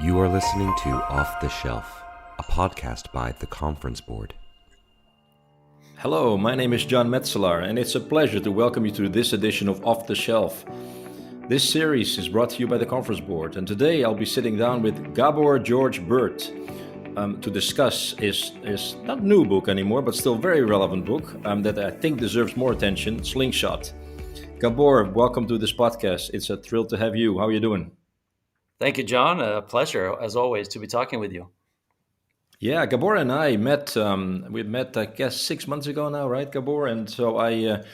You are listening to Off the Shelf, a podcast by The Conference Board. Hello, my name is John Metzelaar, and it's a pleasure to welcome you to this edition of Off the Shelf. This series is brought to you by The Conference Board, and today I'll be sitting down with Gabor George Burt to discuss his not new book anymore, but still very relevant book that I think deserves more attention, Slingshot. Gabor, welcome to this podcast. It's a thrill to have you. How are you doing? Thank you, John. A pleasure, as always, to be talking with you. Yeah, Gabor and I met. We met, I guess, 6 months ago now, right, Gabor? And so Right.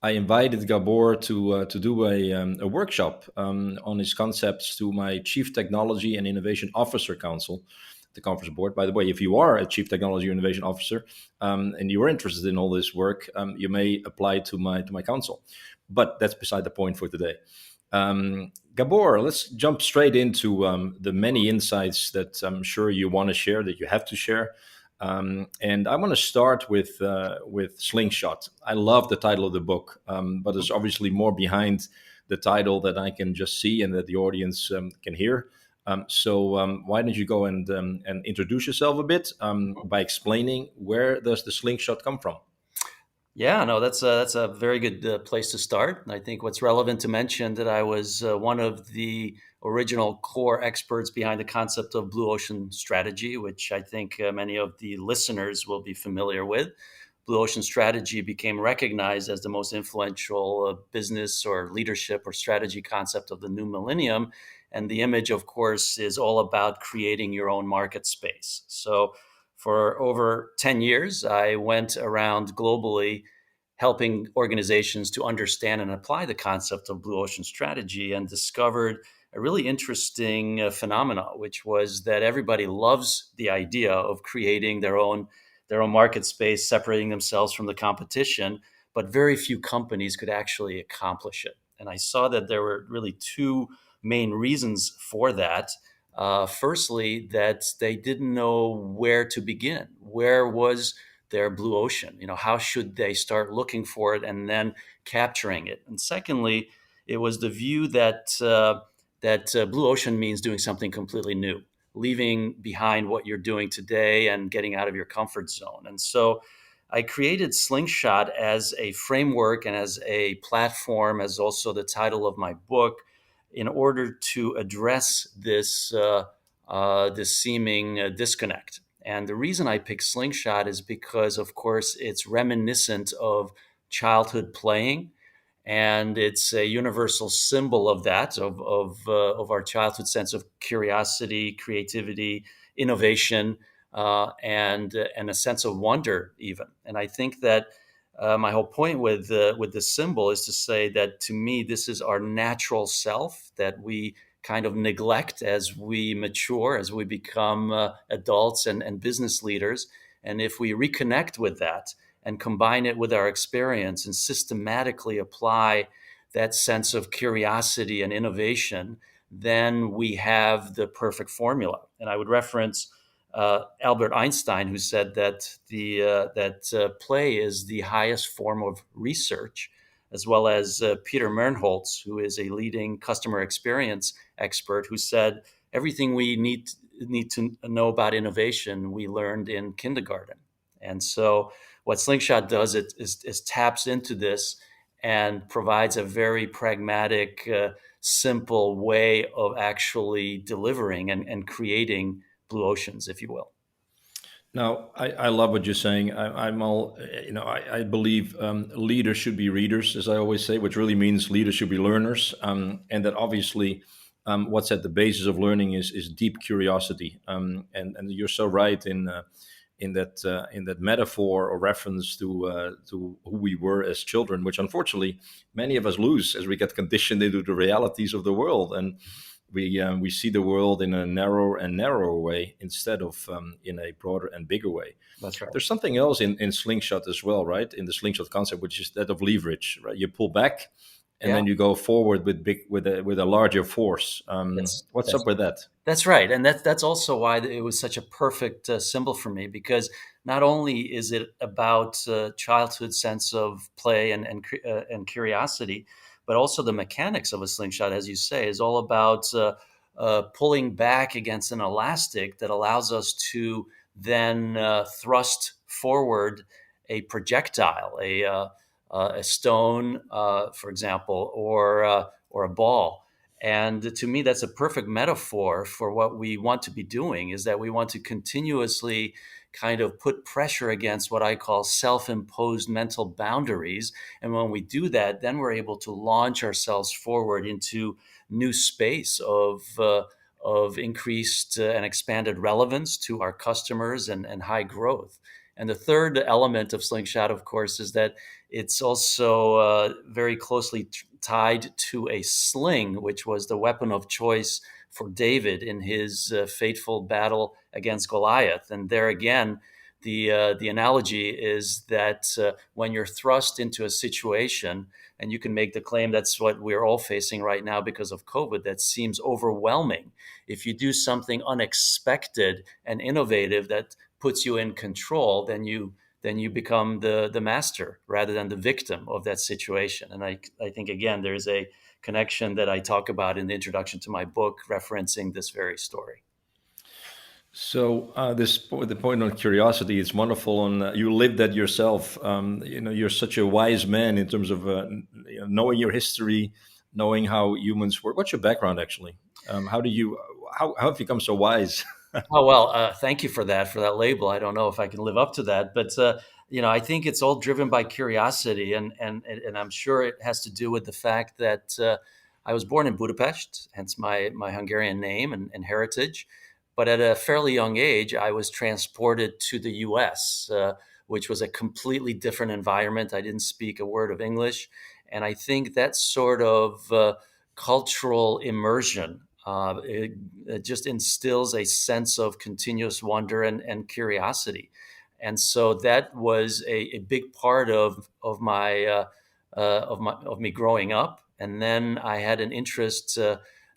I invited Gabor to do a workshop on his concepts to my Chief Technology and Innovation Officer Council, the Conference Board. By the way, if you are a Chief Technology or Innovation Officer and you are interested in all this work, you may apply to my council. But that's beside the point for today. Gabor, let's jump straight into the many insights that I'm sure you want to share, that you have to share. And I want to start with Slingshot. I love the title of the book, but there's obviously more behind the title that I can just see and that the audience can hear. So why don't you go and introduce yourself a bit by explaining where does the Slingshot come from? Yeah, no, that's a very good place to start. I think what's relevant to mention that I was one of the original core experts behind the concept of blue ocean strategy, which I think many of the listeners will be familiar with. Blue ocean strategy became recognized as the most influential business or leadership or strategy concept of the new millennium. And the image, of course, is all about creating your own market space. So for over 10 years, I went around globally helping organizations to understand and apply the concept of blue ocean strategy and discovered a really interesting phenomena, which was that everybody loves the idea of creating their own market space, separating themselves from the competition, but very few companies could actually accomplish it. And I saw that there were really two main reasons for that. Firstly, that they didn't know where to begin. Where was their blue ocean? How should they start looking for it and then capturing it? And secondly, it was the view that blue ocean means doing something completely new, leaving behind what you're doing today and getting out of your comfort zone. And so I created Slingshot as a framework and as a platform, as also the title of my book, in order to address this seeming disconnect. And the reason I picked Slingshot is because, of course, it's reminiscent of childhood playing, and it's a universal symbol of that, of our childhood sense of curiosity, creativity, innovation, and a sense of wonder, even. And I think that my whole point with this symbol is to say that, to me, this is our natural self that we kind of neglect as we mature, as we become adults and business leaders. And if we reconnect with that and combine it with our experience and systematically apply that sense of curiosity and innovation, then we have the perfect formula. And I would reference Albert Einstein, who said that play is the highest form of research, as well as Peter Mernholtz, who is a leading customer experience expert, who said everything we need to know about innovation we learned in kindergarten. And so what Slingshot does is taps into this and provides a very pragmatic, simple way of actually delivering and creating blue oceans, if you will. Now, I love what you're saying. I believe leaders should be readers, as I always say, which really means leaders should be learners, and that obviously what's at the basis of learning is deep curiosity. And you're so right in that metaphor or reference to who we were as children, which unfortunately many of us lose as we get conditioned into the realities of the world, and we see the world in a narrower and narrower way instead of in a broader and bigger way. That's right. There's something else in Slingshot as well, right? In the Slingshot concept, which is that of leverage, right? You pull back, and then you go forward with a larger force. What's up with that? That's right, and that's also why it was such a perfect symbol for me, because not only is it about childhood sense of play and curiosity, but also the mechanics of a slingshot, as you say, is all about pulling back against an elastic that allows us to then thrust forward a projectile, a stone, for example, or a ball. And to me, that's a perfect metaphor for what we want to be doing, is that we want to continuously kind of put pressure against what I call self-imposed mental boundaries. And when we do that, then we're able to launch ourselves forward into new space of increased and expanded relevance to our customers and high growth. And the third element of Slingshot, of course, is that it's also very closely tied to a sling, which was the weapon of choice for David in his fateful battle against Goliath. And there again, the analogy is that when you're thrust into a situation, and you can make the claim that's what we're all facing right now because of COVID, that seems overwhelming. If you do something unexpected and innovative that puts you in control, then you become the master rather than the victim of that situation. And I think, again, there's a connection that I talk about in the introduction to my book referencing this very story. So the point on curiosity is wonderful. And you lived that yourself. You're such a wise man in terms of knowing your history, knowing how humans work. What's your background actually? How have you become so wise? Oh, well, thank you for that label. I don't know if I can live up to that, but I think it's all driven by curiosity, and I'm sure it has to do with the fact that I was born in Budapest, hence my Hungarian name and heritage. But at a fairly young age, I was transported to the U.S., which was a completely different environment. I didn't speak a word of English, and I think that sort of cultural immersion it just instills a sense of continuous wonder and curiosity. And so that was a big part of me growing up. And then I had an interest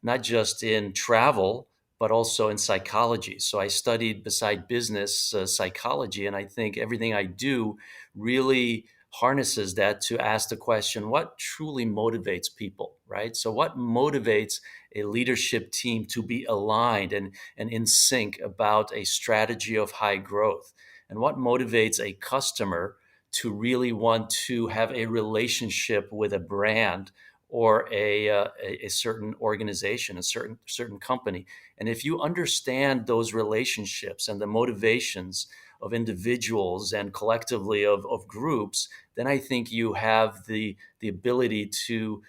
not just in travel, but also in psychology. So I studied, beside business, psychology. And I think everything I do really harnesses that to ask the question, what truly motivates people, right? So what motivates a leadership team to be aligned and in sync about a strategy of high growth? And what motivates a customer to really want to have a relationship with a brand or a certain organization, a certain company? And if you understand those relationships and the motivations of individuals and collectively of groups, then I think you have the ability to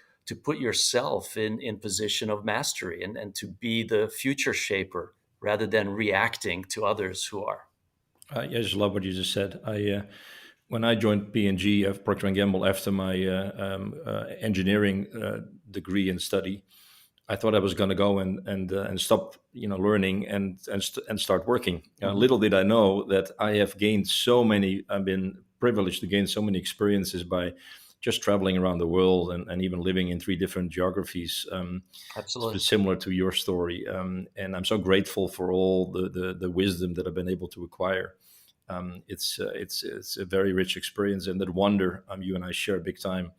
put yourself in position of mastery and to be the future shaper rather than reacting to others who are. I just love what you just said. When I joined P&G, Procter & Gamble, after my engineering degree and study, I thought I was going to go and stop, learning and start working. Little did I know that I've been privileged to gain so many experiences by just traveling around the world and even living in 3 different geographies. Absolutely. Similar to your story. And I'm so grateful for all the wisdom that I've been able to acquire. It's a very rich experience, and that wonder you and I share big time.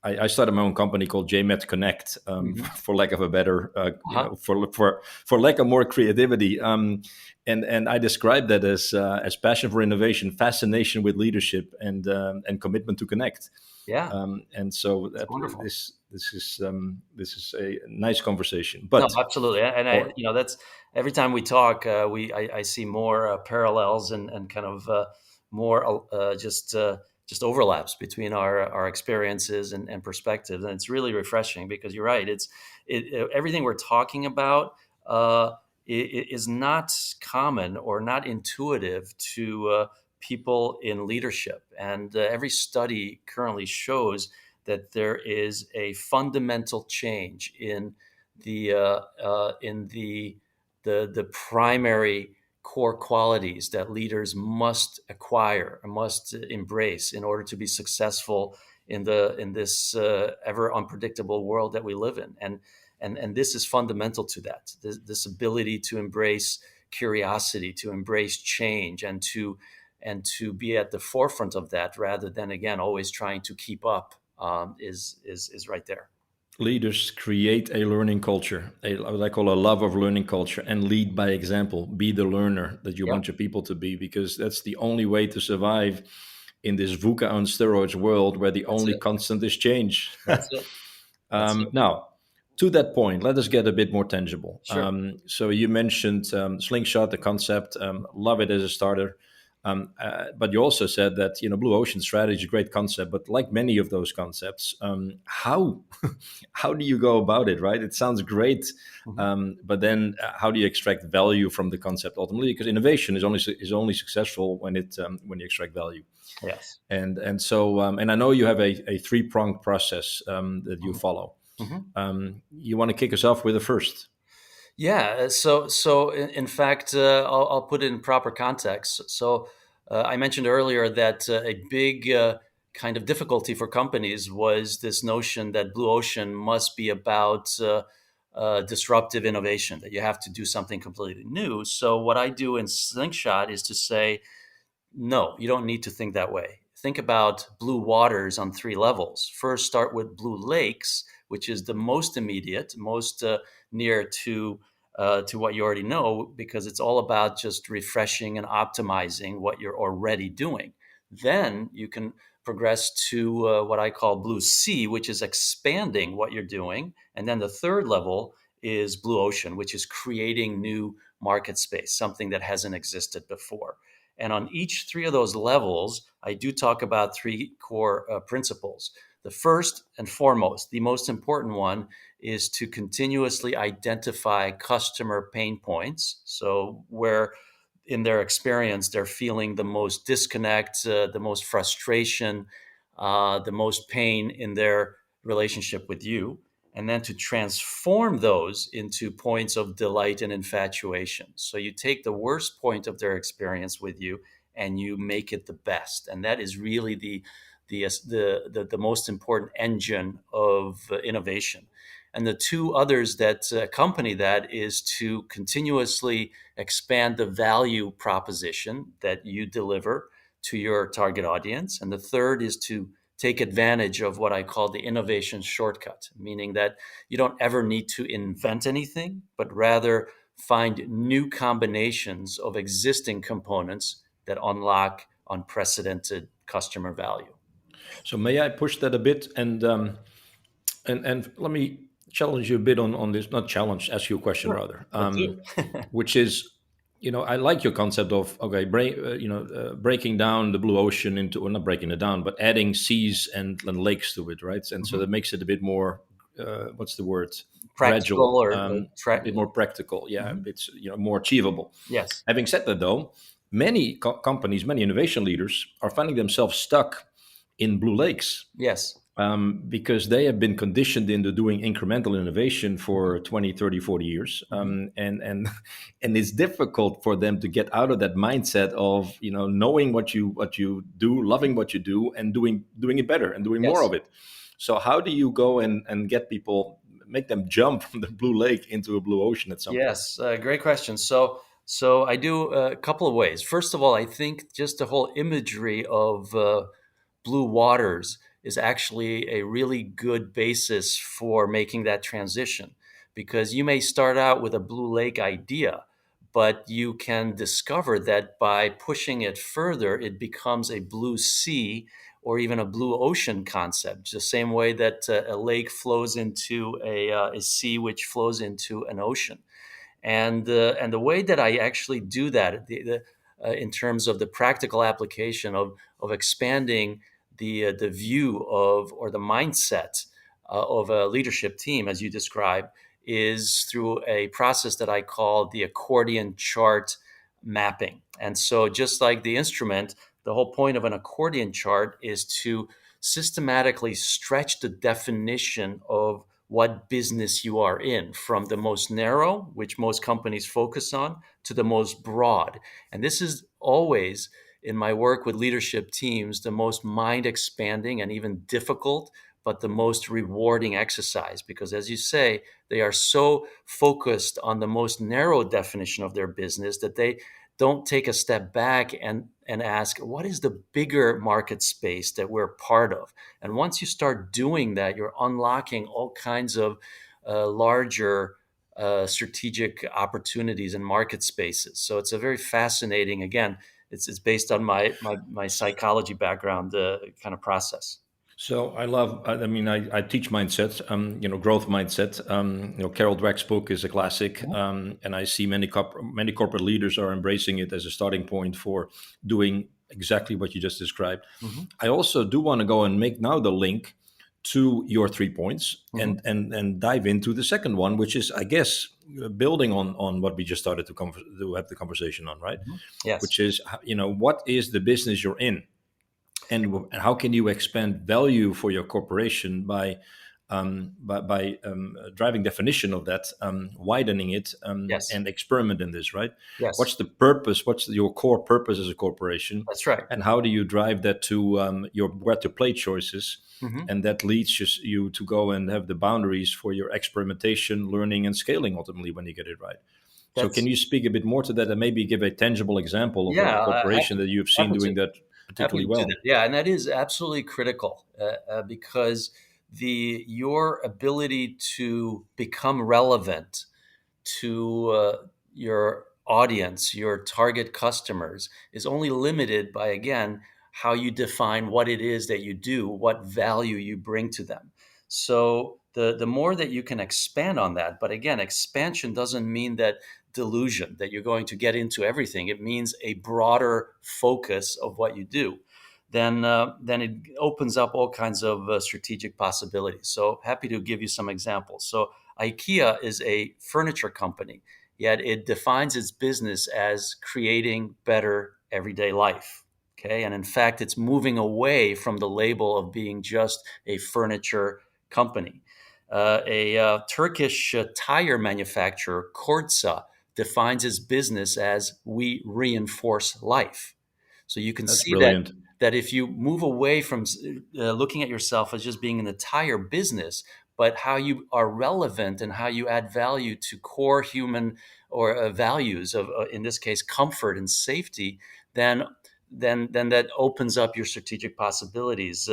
I started my own company called JMet Connect, for lack of a better, for lack of more creativity. And I describe that as passion for innovation, fascination with leadership, and commitment to connect. Yeah. And so That's wonderful. this is a nice conversation. But no, absolutely, and that's every time we talk, I see more parallels and kind of more just overlaps between our experiences and perspectives, and it's really refreshing because you're right. Everything we're talking about is not common or not intuitive to people in leadership, and every study currently shows that there is a fundamental change in the primary core qualities that leaders must acquire and must embrace in order to be successful in this ever unpredictable world that we live in. And this is fundamental to that. This ability to embrace curiosity, to embrace change, and to be at the forefront of that rather than, again, always trying to keep up is right there. leaders create a learning culture, what I call a love of learning culture, and lead by example. Be the learner that you Yep. want your people to be, because that's the only way to survive in this VUCA on steroids world where the That's only it. constant is change. That's it. That's it. Now, to that point, let us get a bit more tangible. Sure. So you mentioned Slingshot, the concept. Love it as a starter. But you also said that blue ocean strategy is a great concept, but like many of those concepts, how how do you go about it? Right? It sounds great, Mhm. but then how do you extract value from the concept ultimately? Because innovation is only successful when you extract value. Yes. And I know you have a three-pronged process that you Mhm. follow. Mhm. You want to kick us off with the first? Yeah. So in fact, I'll put it in proper context. So I mentioned earlier that a big kind of difficulty for companies was this notion that blue ocean must be about disruptive innovation, that you have to do something completely new. So what I do in Slingshot is to say, no, you don't need to think that way. Think about blue waters on three levels. First, start with blue lakes, which is the most immediate, most near to what you already know, because it's all about just refreshing and optimizing what you're already doing. Then you can progress to what I call blue sea, which is expanding what you're doing. And then the third level is blue ocean, which is creating new market space, something that hasn't existed before. And on each three of those levels, I do talk about three core principles. The first and foremost, the most important one, is to continuously identify customer pain points. So, where in their experience they're feeling the most disconnect, the most frustration, the most pain in their relationship with you, and then to transform those into points of delight and infatuation. So you take the worst point of their experience with you and you make it the best, and that is really the most important engine of innovation. And the two others that accompany that is to continuously expand the value proposition that you deliver to your target audience. And the third is to take advantage of what I call the innovation shortcut, meaning that you don't ever need to invent anything, but rather find new combinations of existing components that unlock unprecedented customer value. So may I push that a bit, and let me challenge you a bit on this. Not challenge, ask you a question Sure, rather. let's do Which is, I like your concept of okay, breaking down the blue ocean into, well, not breaking it down, but adding seas and lakes to it, right? And so Mhm. that makes it a bit more, what's the word? Practical Gradual, or a bit more practical. Yeah, Mhm. it's more achievable. Yes, Having said that, though, many companies, many innovation leaders are finding themselves stuck in blue lakes, yes, because they have been conditioned into doing incremental innovation Mhm. for 20, 30, 40 years. Mhm. And and it's difficult for them to get out of that mindset of knowing what you do, loving what you do, and doing it better and doing more Yes. of it. So how do you go and get people, make them jump from the blue lake into a blue ocean at some point? Yes, great question. So I do a couple of ways. First of all, I think just the whole imagery of blue waters is actually a really good basis for making that transition, because you may start out with a blue lake idea, but you can discover that by pushing it further, it becomes a blue sea or even a blue ocean concept, the same way that a lake flows into a sea, which flows into an ocean. And the way that I actually do that, in terms of the practical application of expanding the view of, or the mindset of a leadership team, as you described, is through a process that I call the accordion chart mapping. And so, just like the instrument, the whole point of an accordion chart is to systematically stretch the definition of what business you are in, from the most narrow, which most companies focus on, to the most broad. And this is always, in my work with leadership teams, the most mind expanding and even difficult, but the most rewarding exercise, because as you say, they are so focused on the most narrow definition of their business that they don't take a step back and ask, what is the bigger market space that we're part of? And once you start doing that, you're unlocking all kinds of larger strategic opportunities and market spaces. So it's a very fascinating, again, it's based on my psychology background kind of process. So I mean, I teach mindset, growth mindset. Carol Dweck's book is a classic, and I see many corporate leaders are embracing it as a starting point for doing exactly what you just described. Mm-hmm. I also do want to go and make now the link to your 3 points Mm-hmm. and dive into the second one, which is, I guess, building on what we just started to have the conversation on, right? Mm-hmm. Yes. Which is, what is the business you're in? And how can you expand value for your corporation by driving definition of that, widening it, Yes. and experiment in this, right? Yes. What's the purpose? What's your core purpose as a corporation? That's right. And how do you drive that to your where to play choices? Mm-hmm. And that leads you to go and have the boundaries for your experimentation, learning, and scaling ultimately when you get it right. So can you speak a bit more to that and maybe give a tangible example of a corporation that you've seen doing that particularly well? Yeah, and that is absolutely critical because your ability to become relevant to your audience, your target customers, is only limited by, again, how you define what it is that you do, what value you bring to them. So the more that you can expand on that, but again, expansion doesn't mean that delusion that you're going to get into everything. It means a broader focus of what you do. Then it opens up all kinds of strategic possibilities. So happy to give you some examples. So Ikea is a furniture company, yet it defines its business as creating better everyday life. Okay, and in fact, it's moving away from the label of being just a furniture company. A Turkish tire manufacturer, Kordsa, defines its business as we reinforce life. So you can That's see brilliant. that if you move away from looking at yourself as just being in the tire business, but how you are relevant and how you add value to core human or values of, in this case, comfort and safety, then that opens up your strategic possibilities.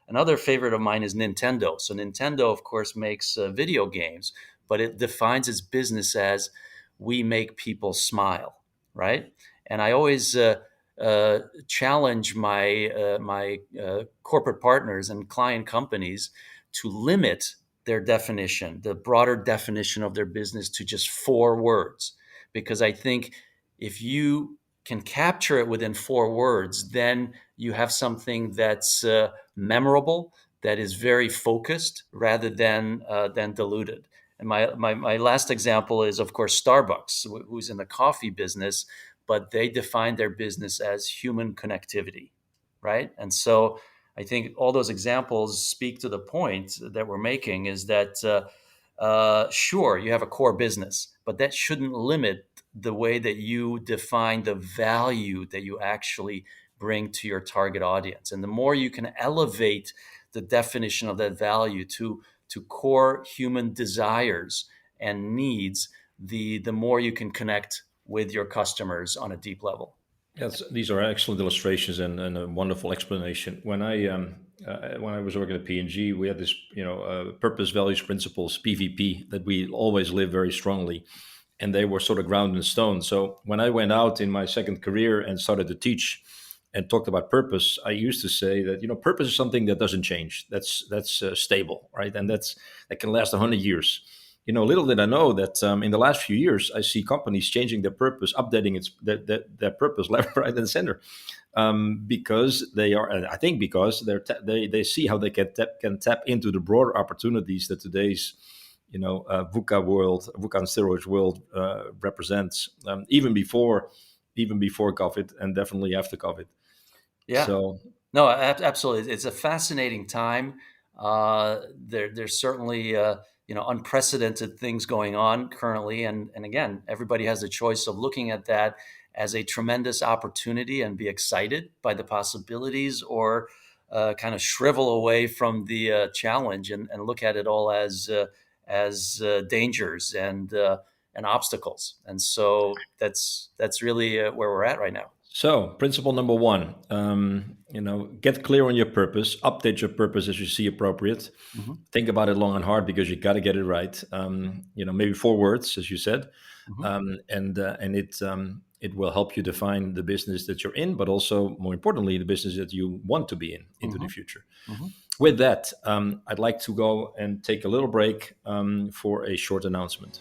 Another favorite of mine is Nintendo. So Nintendo, of course, makes video games, but it defines its business as we make people smile, right? And I always challenge my corporate partners and client companies to limit their definition, the broader definition of their business, to just 4 words. Because I think if you can capture it within 4 words, then you have something that's memorable, that is very focused rather than diluted. And my last example is, of course, Starbucks, who's in the coffee business, but they define their business as human connectivity, right? And so I think all those examples speak to the point that we're making, is that sure, you have a core business, but that shouldn't limit the way that you define the value that you actually bring to your target audience. And the more you can elevate the definition of that value to core human desires and needs, the more you can connect with your customers on a deep level. Yes, these are excellent illustrations and a wonderful explanation. When I was working at P&G, we had this, purpose, values, principles (PVP) that we always live very strongly, and they were sort of ground in stone. So when I went out in my second career and started to teach and talked about purpose, I used to say that purpose is something that doesn't change. That's stable, right? And that can last 100 years. Little did I know that in the last few years, I see companies changing their purpose, updating their purpose left, right, and center, because they are. I think because they see how they can tap into the broader opportunities that today's VUCA world, VUCA on steroids world represents, even before COVID, and definitely after COVID. Yeah. So no, absolutely, it's a fascinating time. There's certainly unprecedented things going on currently, and again, everybody has the choice of looking at that as a tremendous opportunity and be excited by the possibilities, or kind of shrivel away from the challenge and look at it all as dangers and obstacles. And so that's really where we're at right now. So, principle number one, get clear on your purpose, update your purpose as you see appropriate. Mm-hmm. Think about it long and hard because you got to get it right. Maybe 4 words, as you said, and it will help you define the business that you're in, but also, more importantly, the business that you want to be in into the future. With that, I'd like to go and take a little break for a short announcement.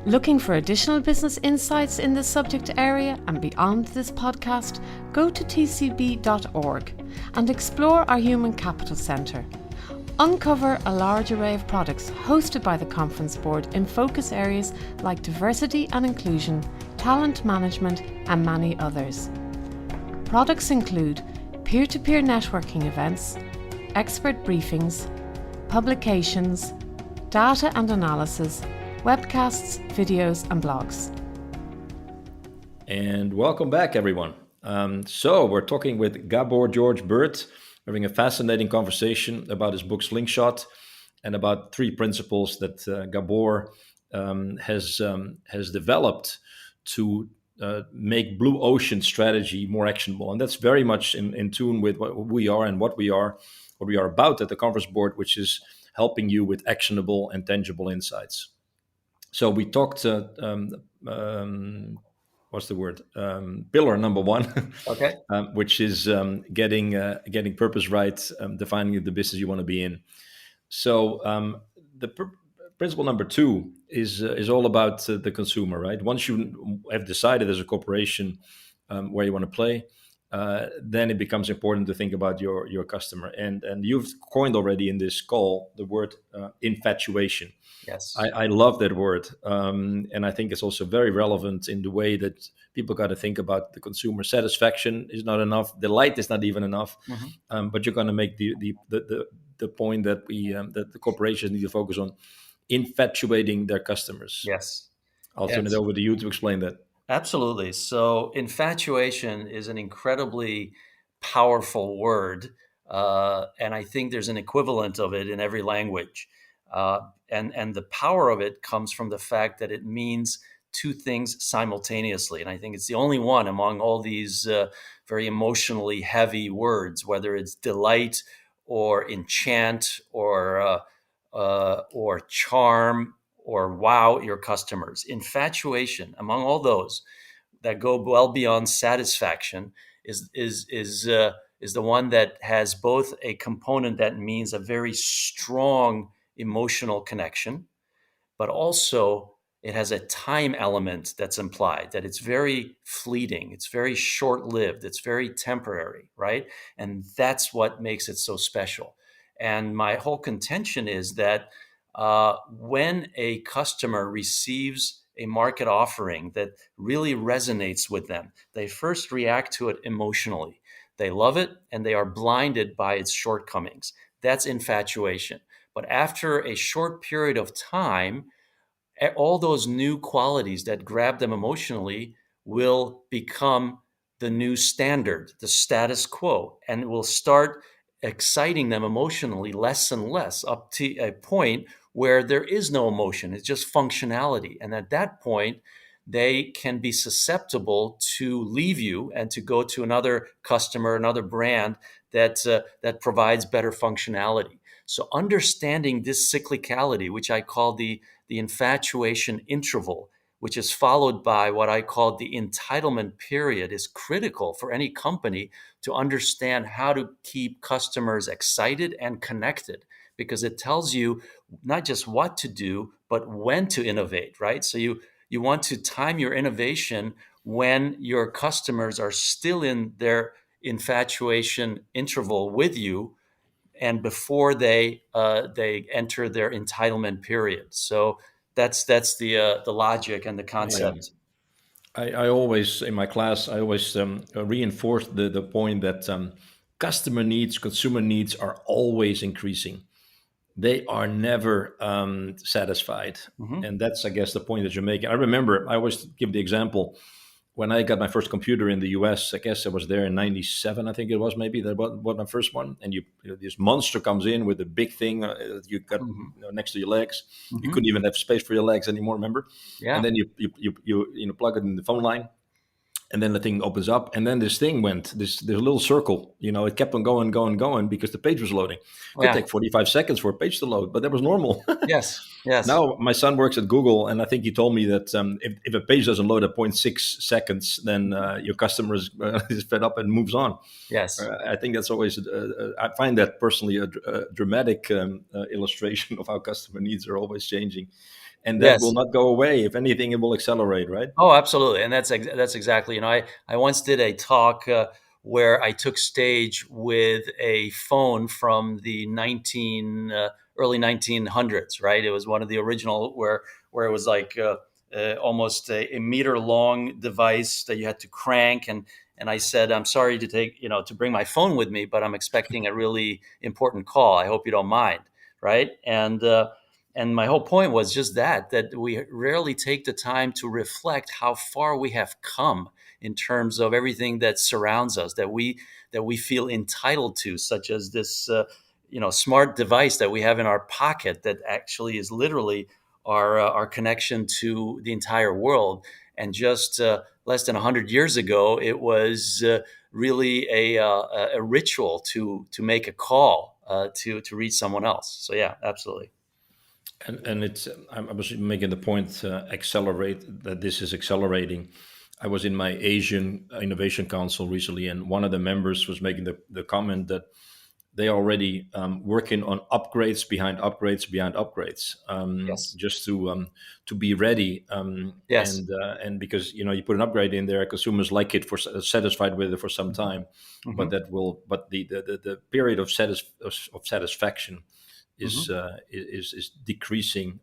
Looking for additional business insights in this subject area and beyond this podcast, go to tcb.org and explore our Human Capital Centre. Uncover a large array of products hosted by the Conference Board in focus areas like diversity and inclusion, talent management, and many others. Products include peer-to-peer networking events, expert briefings, publications, data and analysis, webcasts, videos, and blogs. And welcome back, everyone. So we're talking with Gabor George Burt, having a fascinating conversation about his book Slingshot and about 3 principles that Gabor has developed to make blue ocean strategy more actionable. And that's very much in tune with what we are and what we are about at the Conference Board, which is helping you with actionable and tangible insights. So we talked, what's the word? Pillar number 1, Okay. which is getting purpose right, defining the business you want to be in. So principle number 2 is all about the consumer, right? Once you have decided as a corporation where you want to play, then it becomes important to think about your customer. And you've coined already in this call the word infatuation. Yes. I love that word. And I think it's also very relevant in the way that people got to think about the consumer. Satisfaction is not enough. Delight is not even enough. But you're going to make the point that that the corporations need to focus on infatuating their customers. Yes. I'll turn it over to you to explain that. Absolutely. So infatuation is an incredibly powerful word. And I think there's an equivalent of it in every language. And the power of it comes from the fact that it means 2 things simultaneously. And I think it's the only one among all these very emotionally heavy words, whether it's delight or enchant or charm or wow your customers. Infatuation, among all those that go well beyond satisfaction, is the one that has both a component that means a very strong emotional connection, but also it has a time element that's implied, that it's very fleeting, it's very short-lived, it's very temporary, right? And that's what makes it so special. And my whole contention is that when a customer receives a market offering that really resonates with them, they first react to it emotionally. They love it and they are blinded by its shortcomings. That's infatuation. But after a short period of time, all those new qualities that grab them emotionally will become the new standard, the status quo, and will start exciting them emotionally less and less up to a point where there is no emotion. It's just functionality. And at that point, they can be susceptible to leave you and to go to another customer, another brand that provides better functionality. So understanding this cyclicality, which I call the infatuation interval, which is followed by what I call the entitlement period, is critical for any company to understand how to keep customers excited and connected, because it tells you not just what to do, but when to innovate, right? So you want to time your innovation when your customers are still in their infatuation interval with you, and before they enter their entitlement period. So that's the logic and the concept. I always, in my class, I always reinforce the point that customer needs, consumer needs are always increasing. They are never satisfied. And that's, I guess, the point that you're making. I remember, I always give the example when I got my first computer in the US, I guess I was there in '97. I think it was, maybe that was my first one. And this monster comes in with a big thing you got next to your legs. You couldn't even have space for your legs anymore. Remember? Yeah. And then you plug it in the phone line. And then the thing opens up, and then this thing went, this little circle, it kept on going because the page was loading. It could take 45 seconds for a page to load, but that was normal. Yes. Now my son works at Google, and I think he told me that if a page doesn't load at 0.6 seconds, then your customer is fed up and moves on. Yes. I think that's always, I find that personally a dramatic illustration of how customer needs are always changing. And that will not go away. If anything, it will accelerate, right? Oh, absolutely. And that's exactly, I once did a talk where I took stage with a phone from the early 1900s, right? It was one of the original where it was like almost a meter long device that you had to crank. And I said, I'm sorry to to bring my phone with me, but I'm expecting a really important call. I hope you don't mind, right? And my whole point was just that we rarely take the time to reflect how far we have come in terms of everything that surrounds us, that we feel entitled to, such as this, smart device that we have in our pocket that actually is literally our connection to the entire world. And just less than 100 years ago, it was really a ritual to make a call to reach someone else. So yeah, absolutely. And I was making the point, accelerate, that this is accelerating. I was in my Asian Innovation Council recently, and one of the members was making the comment that they are already working on upgrades behind upgrades behind upgrades, just to be ready. And because you put an upgrade in there, consumers like it, for satisfied with it for some time, but the period of satisfaction is decreasing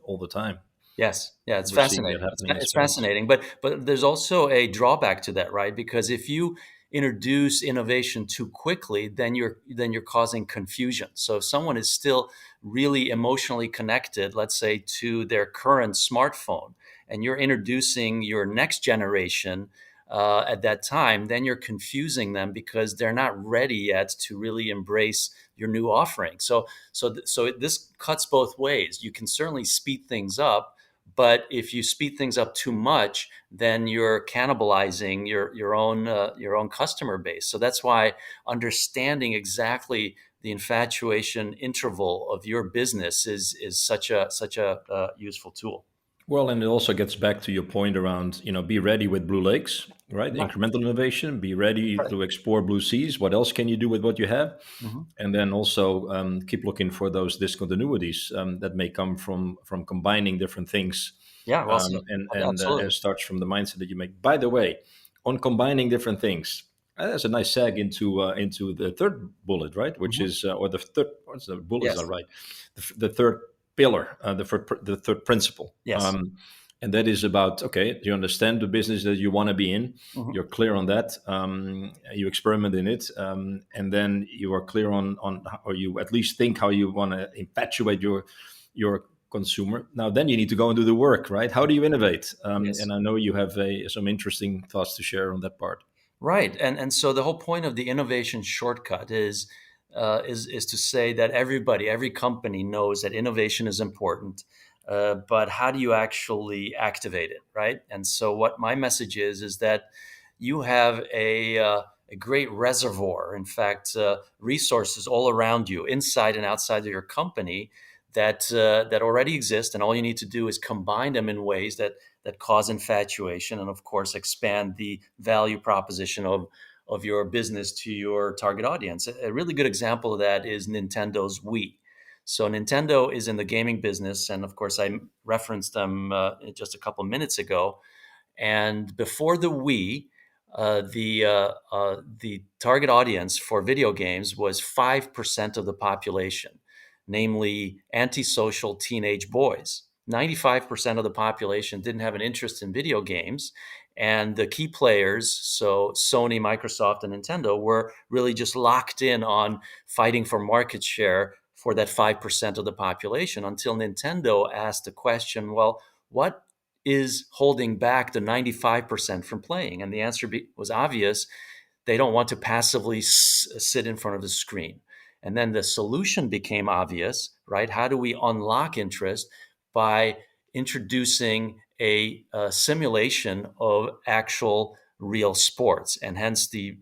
all the time. Yes, yeah, it's fascinating. It's fascinating, but there's also a drawback to that, right? Because if you introduce innovation too quickly, then you're causing confusion. So if someone is still really emotionally connected, let's say, to their current smartphone, and you're introducing your next generation at that time, then you're confusing them because they're not ready yet to really embrace your new offering. So this cuts both ways. You can certainly speed things up, but if you speed things up too much, then you're cannibalizing your own customer base. So that's why understanding exactly the infatuation interval of your business is such a useful tool. Well, and it also gets back to your point around, be ready with blue lakes, right? Yeah. Incremental innovation, be ready to explore blue seas. What else can you do with what you have? And then also keep looking for those discontinuities that may come from combining different things. Yeah, well, and it starts from the mindset that you make. By the way, on combining different things, that's a nice seg into the third bullet, right? Which is, or the third, what's the bullets are right? The third pillar, the third principle. Yes. And that is about, okay, you understand the business that you want to be in. You're clear on that. You experiment in it. And then you are clear on or you at least think how you want to infatuate your consumer. Now, then you need to go and do the work, right? How do you innovate? And I know you have some interesting thoughts to share on that part. Right. And so the whole point of the innovation shortcut is to say that every company knows that innovation is important, but how do you actually activate it, right? And so what my message is that you have a great reservoir, in fact, resources all around you, inside and outside of your company, that already exist, and all you need to do is combine them in ways that cause infatuation, and of course expand the value proposition of your business to your target audience. A really good example of that is Nintendo's Wii. So Nintendo is in the gaming business, and of course I referenced them just a couple of minutes ago. And before the Wii, the target audience for video games was 5% of the population, namely antisocial teenage boys. 95% of the population didn't have an interest in video games. And the key players, so Sony, Microsoft, and Nintendo, were really just locked in on fighting for market share for that 5% of the population, until Nintendo asked the question, well, what is holding back the 95% from playing? And the answer was obvious. They don't want to passively sit in front of the screen. And then the solution became obvious, right? How do we unlock interest? By introducing a simulation of actual real sports, and hence the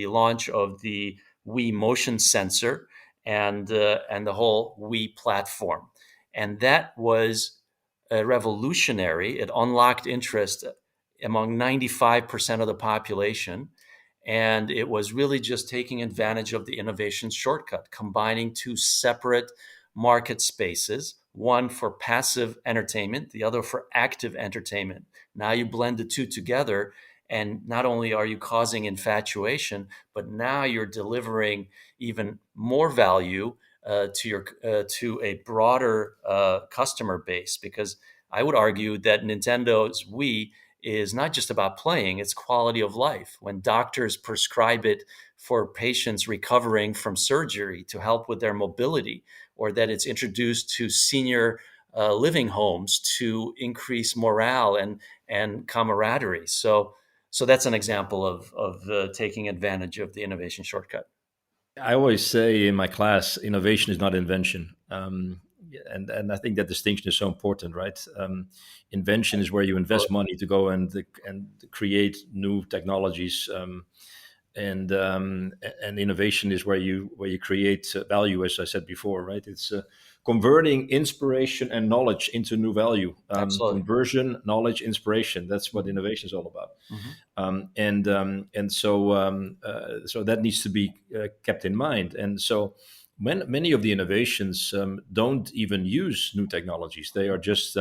launch of the Wii motion sensor and the whole Wii platform. And that was revolutionary. It unlocked interest among 95% of the population. And it was really just taking advantage of the innovation shortcut, combining two separate market spaces, one for passive entertainment, the other for active entertainment. Now you blend the two together, and not only are you causing infatuation, but now you're delivering even more value to a broader customer base. Because I would argue that Nintendo's Wii is not just about playing, it's quality of life. When doctors prescribe it for patients recovering from surgery to help with their mobility, or that it's introduced to senior living homes to increase morale and camaraderie. So that's an example of taking advantage of the innovation shortcut. I always say in my class, innovation is not invention. And I think that distinction is so important, right? Invention is where you invest money to go and create new technologies, and innovation is where you create value, as I said before, right? It's converting inspiration and knowledge into new value. Absolutely. Conversion, knowledge, inspiration. That's what innovation is all about. So that needs to be kept in mind. And so many of the innovations don't even use new technologies. They are just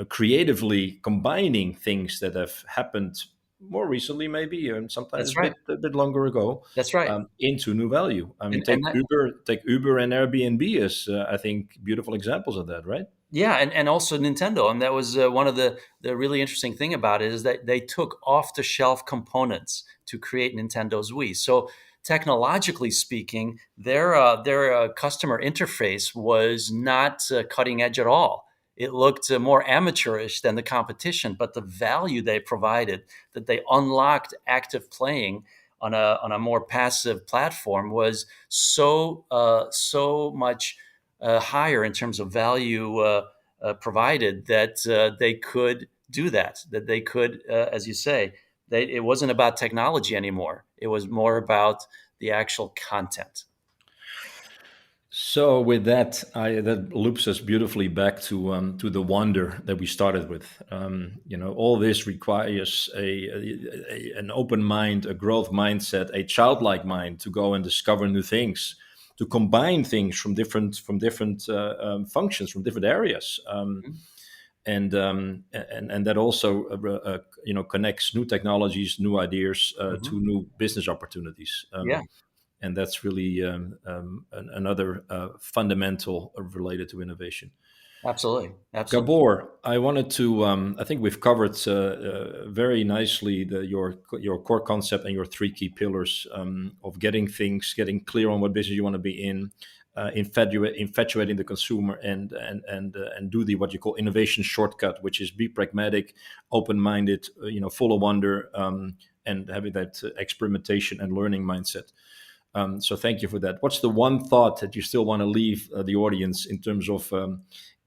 creatively combining things that have happened more recently, maybe, and sometimes a bit longer ago. That's right. Into new value. I mean, take Uber and Airbnb as I think beautiful examples of that, right? Yeah, and also Nintendo, and that was one of the really interesting thing about it is that they took off-the-shelf components to create Nintendo's Wii. So technologically speaking, their customer interface was not cutting edge at all. It looked more amateurish than the competition, but the value they provided, that they unlocked active playing on a more passive platform, was so much higher in terms of value provided that they could do that. That they could, as you say, it wasn't about technology anymore. It was more about the actual content. So with that, that loops us beautifully back to the wonder that we started with. All this requires an open mind, a growth mindset, a childlike mind to go and discover new things, to combine things from different functions, from different areas, and that also connects new technologies, new ideas to new business opportunities. And that's really another fundamental related to innovation. Absolutely. Gabor, I wanted to. I think we've covered very nicely your core concept and your three key pillars of getting clear on what business you want to be in, infatuating the consumer, and do the what you call innovation shortcut, which is be pragmatic, open-minded, full of wonder, and having that experimentation and learning mindset. So thank you for that. What's the one thought that you still want to leave the audience in terms of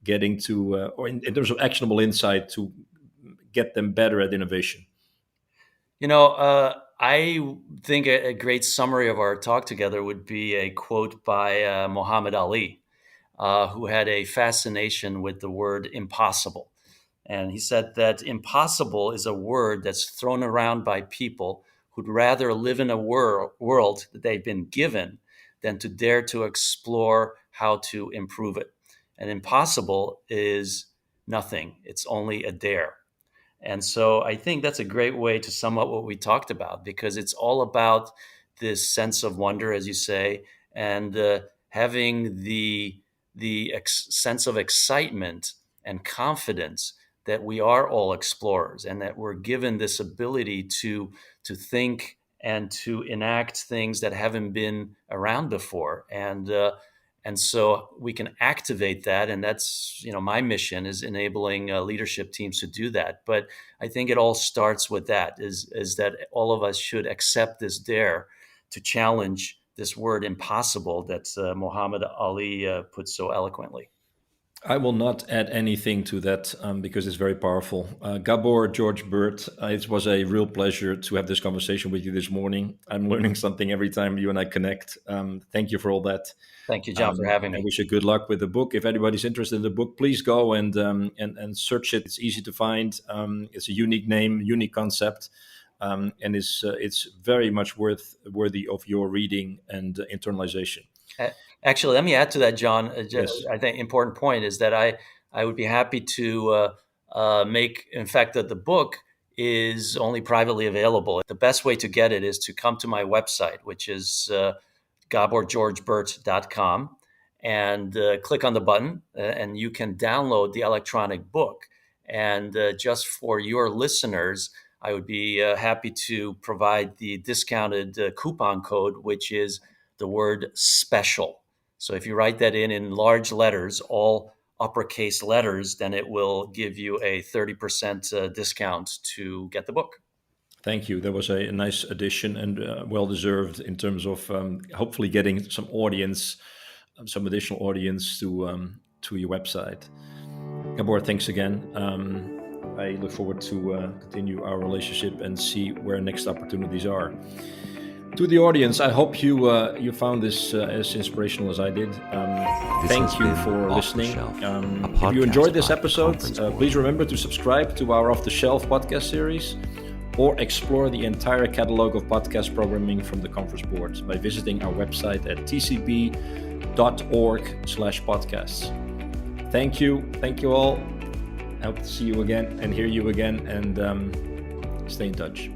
getting to, or in terms of actionable insight to get them better at innovation? I think a great summary of our talk together would be a quote by Muhammad Ali, who had a fascination with the word impossible. And he said that impossible is a word that's thrown around by people who'd rather live in a world that they've been given than to dare to explore how to improve it. And impossible is nothing. It's only a dare. And so I think that's a great way to sum up what we talked about, because it's all about this sense of wonder, as you say, and having the sense of excitement and confidence that we are all explorers and that we're given this ability to think and to enact things that haven't been around before. And And so we can activate that. And that's, my mission is enabling leadership teams to do that. But I think it all starts with that, is that all of us should accept this dare to challenge this word impossible that Muhammad Ali put so eloquently. I will not add anything to that because it's very powerful. Gabor George Burt, it was a real pleasure to have this conversation with you this morning. I'm learning something every time you and I connect. Thank you for all that. Thank you, John, for having me. I wish you good luck with the book. If anybody's interested in the book, please go and search it. It's easy to find. It's a unique name, unique concept, and it's very much worthy of your reading and internalization. Actually, let me add to that, John. Yes. I think important point is that I would be happy to make, in fact, that the book is only privately available. The best way to get it is to come to my website, which is GaborGeorgeBurt.com, and click on the button, and you can download the electronic book. And just for your listeners, I would be happy to provide the discounted coupon code, which is the word special. So if you write that in large letters, all uppercase letters, then it will give you a 30% discount to get the book. Thank you. That was a nice addition and well-deserved in terms of hopefully getting some audience, some additional audience to your website. Gabor, thanks again. I look forward to continue our relationship and see where next opportunities are. To the audience, I hope you found this as inspirational as I did. Thank you for listening. If you enjoyed this episode, please remember to subscribe to our Off the Shelf podcast series or explore the entire catalog of podcast programming from the Conference Board by visiting our website at tcb.org/podcasts. Thank you. Thank you all. I hope to see you again and hear you again, and stay in touch.